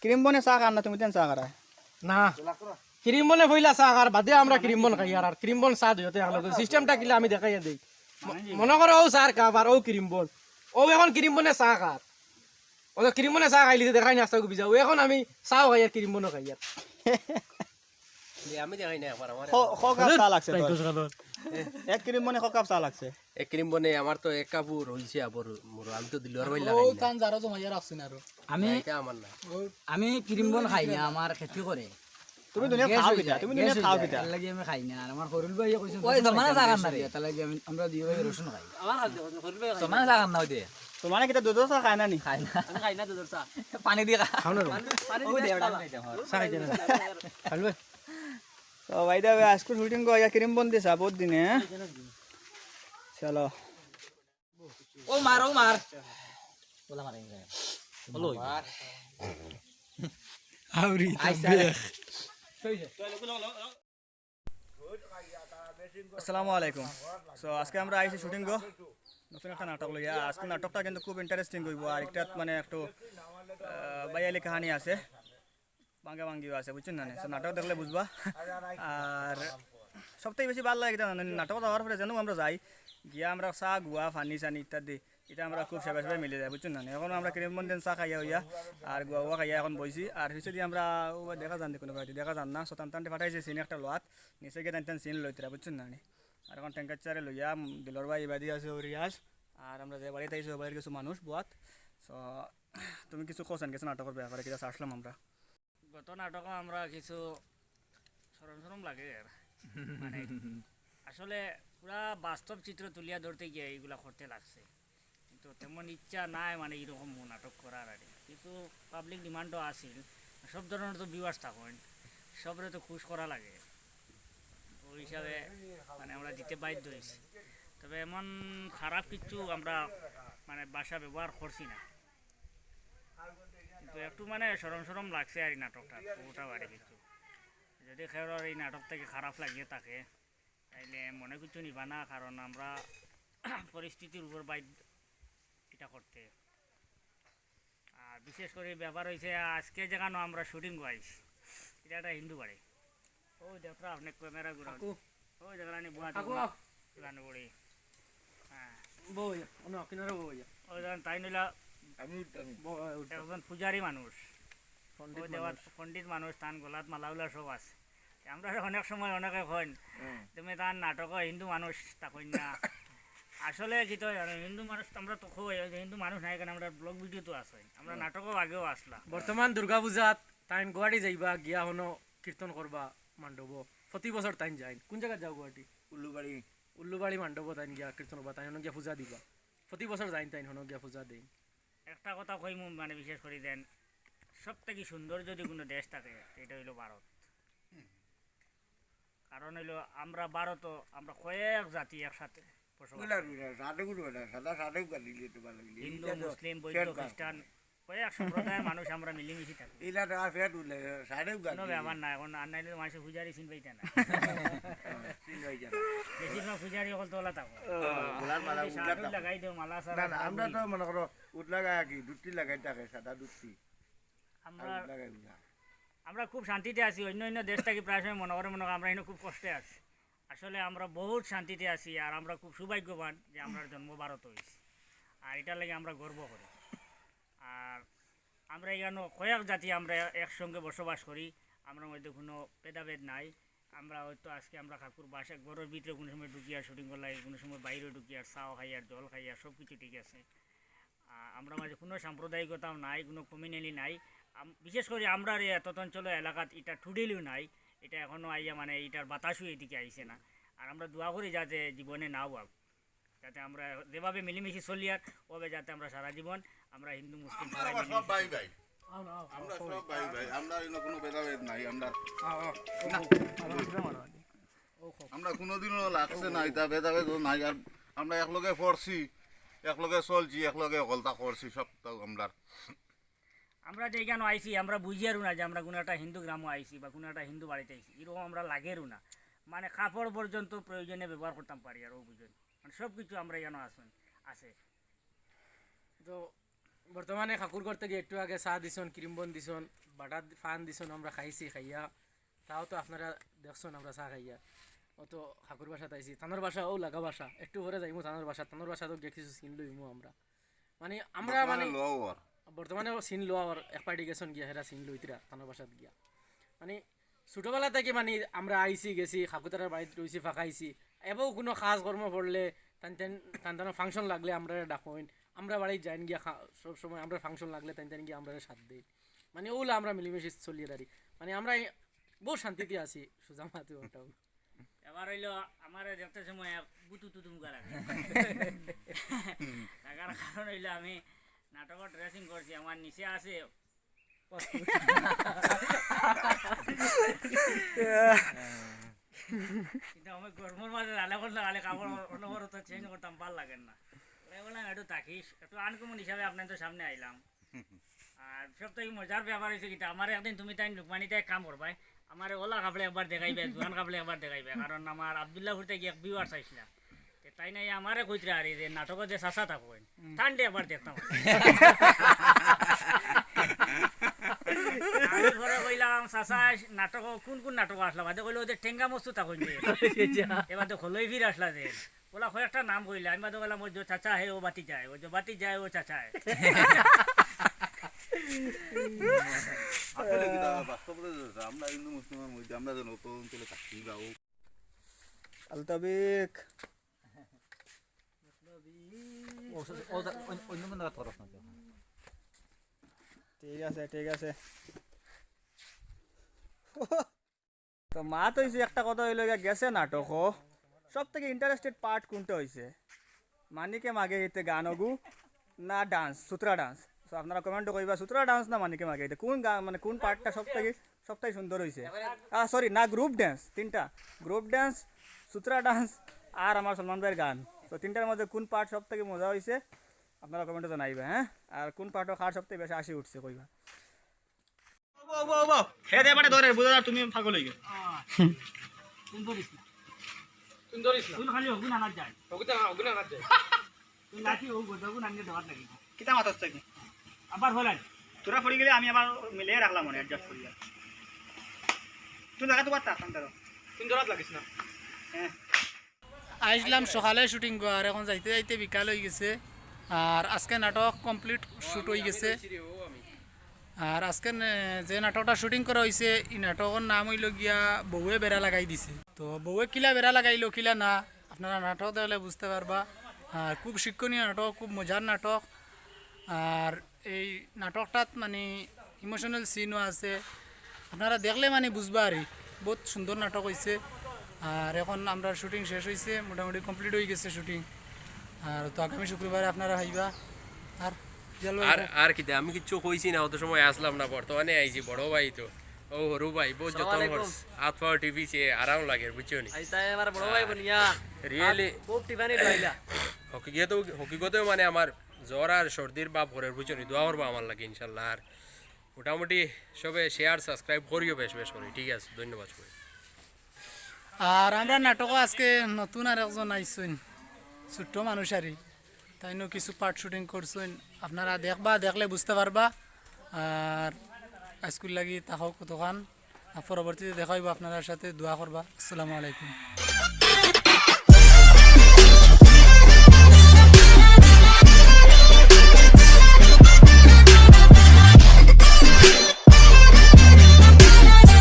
Cream বনে চা খান না তুমি তেন চা খারা না ক্রিম বনে পইলা চা আর বাদে আমরা ক্রিম বন খাই আর ক্রিম বন চা দিওতে আলাদা সিস্টেমটা কিলা আমি দেখাইয়া দেই মনে করো ও চার কাপ আর ও ক্রিম বন ও এখন ক্রিম বনে চা খার ও তো ক্রিম বনে চা খাইলি দেখাই নাস্তা গুবি যাও এখন আমি চাও খাই আর ক্রিম বনও খাই আর আমি দেখাই না একবার আমার ক কাপ চা লাগছে তোর? এক ক্রিম বনে ক কাপ চা লাগছে? এক ক্রিম বনে আমার তো এক কাপড় হইছে আবার মোর আমি তো দিল আর বাইলা ও তান যারা জমাইয়া রাখছেন আর আমি এটা আমার না আমি ক্রিম বন খাই না আমার খেতি করে তুমি দুনিয়া খাও কিটা তুমি দুনিয়া খাও কিটা তার লাগি আমি খাই না আর আমার হরুল ভাই কইছে ওই জমানা জাগান না রে। তার লাগি আমি আমরা দুই ভাই রসুন খাই আমার হাত করবে জমানা জাগান না ওই তোমার কিটা দুধ চা খায় না নি? খাই না আমি খাই না দুধের চা পানি দিয়ে খাও না পানি দিয়ে চা খাইতে না খালবে তো ভাই দা আজকে শুটিং को या क्रीम बन दिसा बहुत दिन है चलो ও মার বলা মারে বলো আউরি তাবেখ আসসালামু আলাইকুম সো আজকে আমরা আইছি শুটিং গো নতুন একটা নাটক লইয়া আজকে নাটকটা কিন্তু খুব ইন্টারেস্টিং হইব আর একটা মানে একটু বাইয়ালি কাহিনী আছে বাঙ্গা বাঙ্গিও আছে বুঝছেন না সো নাটক দেখলে বুঝবা আর সবথেকে বেশি ভালো লাগে নাটক যাওয়ার পরে জানো আমরা যাই গিয়া আমরা চা গুয়া ফানি সানি ইত্যাদি এটা আমরা খুব সেবা সেবাই মিলে যায় বুঝছেন না এখন আমরা ক্রিম বন চা খাইয়া হইয়া আর গুয়া গুয়া খাইয়া এখন বইছি আর পিছিয়ে দিয়ে আমরা দেখা যান কোনো বাড়িতে দেখা যান না সতান টানতে ফাটাইছে সিন একটা লোয়াত নিচে গিয়ে টান সিন লইতরা বুঝছেন না আর এখন ট্যাঙ্কার চারে লইয়া দিলর ভাই বাদি আছে রিয়াজ আর আমরা যে বাড়িতে আইসি বাড়ির কিছু মানুষ বুয়াত সো তুমি কিছু কোসেন কিছু নাটকের ব্যাপারে কিনা আসলাম আমরা গত নাটক আমরা কিছু সরম সরম লাগে আর মানে আসলে পুরা বাস্তব চিত্র তুলিয়া ধরতে গিয়ে এইগুলা করতে লাগছে কিন্তু তেমন ইচ্ছা নাই মানে এইরকম নাটক করার আর কিন্তু পাবলিক ডিমান্ডও আসিল সব ধরনের তো ভিউয়ার্স থাকেন সবরে তো খুশ করা লাগে ওই হিসাবে মানে আমরা দিতে বাধ্য হয়েছি তবে এমন খারাপ কিছু আমরা মানে ভাষা ব্যবহার করছি না কিন্তু একটু মানে সরম সরম লাগছে আর এই নাটকটা পুরোটা বাড়ি কিছু যদি খেয়ার এই নাটক থেকে খারাপ লাগিয়ে থাকে তাইলে মনে কিছু নিবা না কারণ আমরা পরিস্থিতির উপর বাধ্য এটা করতে আর বিশেষ করে ব্যাপার হয়েছে আজকে যেখানে আমরা শুটিং গাইছি এটা একটা হিন্দু বাড়ি ওই দেখো আপনি ক্যামেরা ঘুরা ওই যেখানে বুয়াতে বড়ি হ্যাঁ বই অন্য কিনারে বই ওই যখন তাই নিলা একজন পূজারী মানুষ পণ্ডিত মানুষ তান গলাত মালাউলা সব আছে আমরা অনেক সময় অনেকে কইন তুমি তার নাটক হিন্দু মানুষ তা কইন না আসলে কি তো হিন্দু মানুষ আমরা তো কই হিন্দু মানুষ নাই কেন আমরা ব্লগ ভিডিও তো আছে আমরা নাটকও আগেও আসলাম বর্তমান দুর্গা পূজাত তাইন গুয়াহাটি যাইবা গিয়া হনো কীর্তন করবা মান্ডব প্রতি বছর তাইন যাই কোন জায়গা যাও গুয়াহাটি উল্লুবাড়ি মান্ডব তাইন গিয়া কীর্তন করবা তাইন গিয়া পূজা দিবা প্রতি বছর যাইন তাইন হনো গিয়া পূজা দেই একটা কথা কই মানে বিশেষ করে দেন সব থেকে সুন্দর যদি কোনো দেশ থাকে এটা হইলো ভারত কারণ হইলো আমরা ভারত আমরা কয়েক জাতি একসাথে হিন্দু মুসলিম বৌদ্ধ খ্রিস্টান কয়েক সম্প্রদায়ের মানুষ আমরা মিলেমিশে থাকি কোনো ব্যাপার না এখন আর নাইলে মানুষের পূজারি চিন পাইতে না বেশিরভাগ পূজারি অকল তোলা থাকো লাগাই দেও মালা সারা আমরা তো মনে করো উঠ লাগাই কি দুটি লাগাই থাকে সাদা দুটি আমরা আমরা খুব শান্তিতে আছি অন্য অন্য দেশ থেকে প্রায় সময় মনে করে আমরা এখানে খুব কষ্টে আছি আসলে আমরা বহুত শান্তিতে আছি আর আমরা খুব সৌভাগ্যবান যে আমরা জন্ম ভারত হয়েছি আর এটার লাগে আমরা গর্ব করি আর আমরা এখানে কয়েক জাতি আমরা একসঙ্গে বসবাস করি আমরা মধ্যে কোনো ভেদাভেদ নাই আমরা হয়তো আজকে আমরা কাকুর বাসা ঘরের ভিতরে কোনো সময় ঢুকি আর শুটিং করলাই কোনো সময় বাইরে ঢুকি আর চাও খাই আর জল খাই আর সব কিছু ঠিক আছে আমরা মাঝে কোনো সাম্প্রদায়িকতাও নাই কোনো কমিউনিটি নাই বিশেষ করে আমরা এত অঞ্চল এলাকাত এটা ঠুডিলিও নাই এটা এখনও আইয়া মানে এটার বাতাসও এদিকে আইছে না আর আমরা দোয়া করি যাতে জীবনে নাও যাতে আমরা যেভাবে মিলেমিশে চলি আর ওভাবে যাতে আমরা সারা জীবন আমরা হিন্দু মুসলিম সব ভাই ভাই আমরা সব ভাই ভাই আমরা কোনো ভেদাভেদ নাই আমরা কোনোদিনও লাগছে না এটা ভেদাভেদ নাই আর আমরা একলগে পড়ছি একলগে চলছি একলগে হলতা করছি সব আমরা যেখানে আইছি আমরা বুঝিয়ারও না যে আমরা কোনো একটা হিন্দু গ্রামও আইছি বা কোনো একটা হিন্দু বাড়িতে আইছি এরকম আমরা লাগেরও না মানে কাপড় পর্যন্ত প্রয়োজনে ব্যবহার করতাম পারি আর ও বুঝুন মানে সব কিছু আমরা এখানে আছে তো বর্তমানে ঠাকুর করতে গিয়ে একটু আগে চা দিছন ক্রিমবন দিছন বাটার ফান দিছন আমরা খাইছি খাইয়া তাও তো আপনারা দেখছেন আমরা চা খাইয়া অত ঠাকুর বাসাত আইছি থানোর বাসা ও লাগা বাসা একটু পরে যাইমু থানোর বাসা তো গিয়ে কিছু চিন লইমু আমরা মানে আমরা মানে লোয়ার বর্তমানে সিন লোয়ার এক পার্টি গেছন গিয়া হেরা সিন লইতরা থানোর বাসাত গিয়া মানে ছোটবেলা থেকে মানে আমরা আইছি গেছি ঠাকুরতার বাড়িতে রয়েছি ফাঁকাইছি এবং কোনো কাজ কর্ম পড়লে টান ফাংশন লাগলে আমরা ডাকইন আমরা বাড়িতে যাইন গিয়া সব সময় আমরা ফাংশন লাগলে টান গিয়া আমরা সাথ দিই মানে ওগুলো আমরা মিলেমিশে চলিয়ে দাঁড়ি মানে আমরা বহু শান্তিতে আছি সুজা মাতে ওটাও এবার হইলো আমার দেখতে সময় বুতু তুতু মুখা লাগে থাকার কারণ হইলো আমি নাটকের ড্রেসিং করছি আমার নিচে আছে কিন্তু আমি গরমের মাঝে রান্না করলে আলে কাপড় অনবরত চেঞ্জ করতাম ভাল লাগেন না বললাম একটু থাকিস একটু আনকমন হিসাবে আপনার তো সামনে আইলাম আর সব থেকে মজার ব্যাপার হয়েছে কি আমার একদিন তুমি তাই লুকমানিতে কাম করবাই আমার ওলা কাপড়ে একবার দেখাইবে জোয়ান কাপড়ে একবার দেখাইবে কারণ আমার আবদুল্লাহ থেকে এক ভিউয়ার চাইছিলাম তাই নাই আমারে কইতরা আর যে নাটকের যে চাচা থাকবেন ঠান্ডে একবার দেখতাম আমি ঘরে কইলাম চাচা নাটক কোন কোন নাটক আসলা বাদে কইলো যে ঠেঙ্গা মস্তু থাকুন যে এবার তো খোলই ফির আসলা যে ওলা কয়েকটা নাম কইলে আমি বাদে বললাম ওই যে চাচা হে ও বাতি যায় ওই যে বাতি যায় ও চাচা হে আসলে কি বাস্তবতা আমরা হিন্দু মুসলিমের মধ্যে আমরা যে নতুন অঞ্চলে থাকি গাও আলতাবিক অন্য কোনো তরফ না ঠিক আছে তো মা তো হয়েছে একটা কথা হইল গেছে নাটক সব থেকে ইন্টারেস্টেড পার্ট কোনটা হয়েছে মানিকে মাগে এতে গান হগু না ডান্স সুতরা ডান্স তো আপনারা কমেন্টও কইবা সুতরা ডান্স না মানিকে মাগে এতে কোন গান মানে কোন পার্টটা সব থেকে সুন্দর হয়েছে সরি না গ্রুপ ডান্স তিনটা গ্রুপ ডান্স সুতরা ডান্স আর আমার সলমান ভাইয়ের গান তো তিনটার মধ্যে কোন পার্ট সব থেকে মজা হয়েছে আপনারা কমেন্টে জানাইবে হ্যাঁ আর কোন পার্টও খার সব থেকে বেশি আসি উঠছে কইবা খেয়ে দিয়ে পাঠে ধরে বুঝা তুমি ফাগল হয়ে গেল তুমি ধরিস না তুই খালি হগুন আনার যায় ওগুলো না যায় তুই লাঠি ও গোদগুন আনকে দেওয়ার লাগি কিতা মাথাস থেকে আবার হলাই তোরা পড়ে গেলে আমি আবার মিলিয়ে রাখলাম মনে অ্যাডজাস্ট করি তুই লাগা তো পারতা তুমি ধরাত লাগিস না হ্যাঁ আইসলাম সকালে শুটিং আর এখন যাইতে যাইতে বিকাল হয়ে গেছে আর আজকে নাটক কমপ্লিট শুট হয়ে গেছে আর আজকে যে নাটকটা শুটিং করা হয়েছে এই নাটকের নাম হইল গিয়া বউয়ে বেড়া লাগাই দিছে তো বউয়ে কিলা বেড়া লাগাইলো কিলা না আপনারা নাটক দেখলে বুঝতে পারবা আর খুব শিক্ষণীয় নাটক খুব মজার নাটক আর এই নাটকটাত মানে ইমোশনাল সিনও আছে আপনারা দেখলে মানে বুঝবা আর বহুত সুন্দর নাটক হয়েছে আর এখন আমরা শুটিং শেষ হয়েছে মোটামুটি কমপ্লিট হয়ে গেছে শুটিং আর তো আগামী শুক্রবারে আপনারা আইবা আর আর আর কি আমি কিচ্ছু কইছি না অত সময় আসলাম না বর্তমানে আইছি বড় ভাই তো ও হরু ভাই বহুত যতন করছ হাত পাওয়া টিভি সে আরাম লাগে বুঝছো নি আই তাই আমার বড় ভাই বনিয়া রিয়েলি খুব টিফানি লইলা হকিগতেও মানে আমার জ্বর আর সর্দির বা ভোরের বুঝছো নি দোয়া করবো আমার লাগে ইনশাল্লাহ আর মোটামুটি সবে শেয়ার সাবস্ক্রাইব করিও বেশ বেশ করে ঠিক আছে ধন্যবাদ সবাই আর আমরা নাটকও আজকে নতুন আর একজন আইসুন ছোট্ট মানুষ আরই তাই কিছু পার্ট শুটিং করছেন আপনারা দেখলে বুঝতে পারবা আর স্কুল লাগি তাকাও কতক্ষণ পরবর্তীতে দেখা হইব আপনার সাথে দোয়া করবা আসসালামু আলাইকুম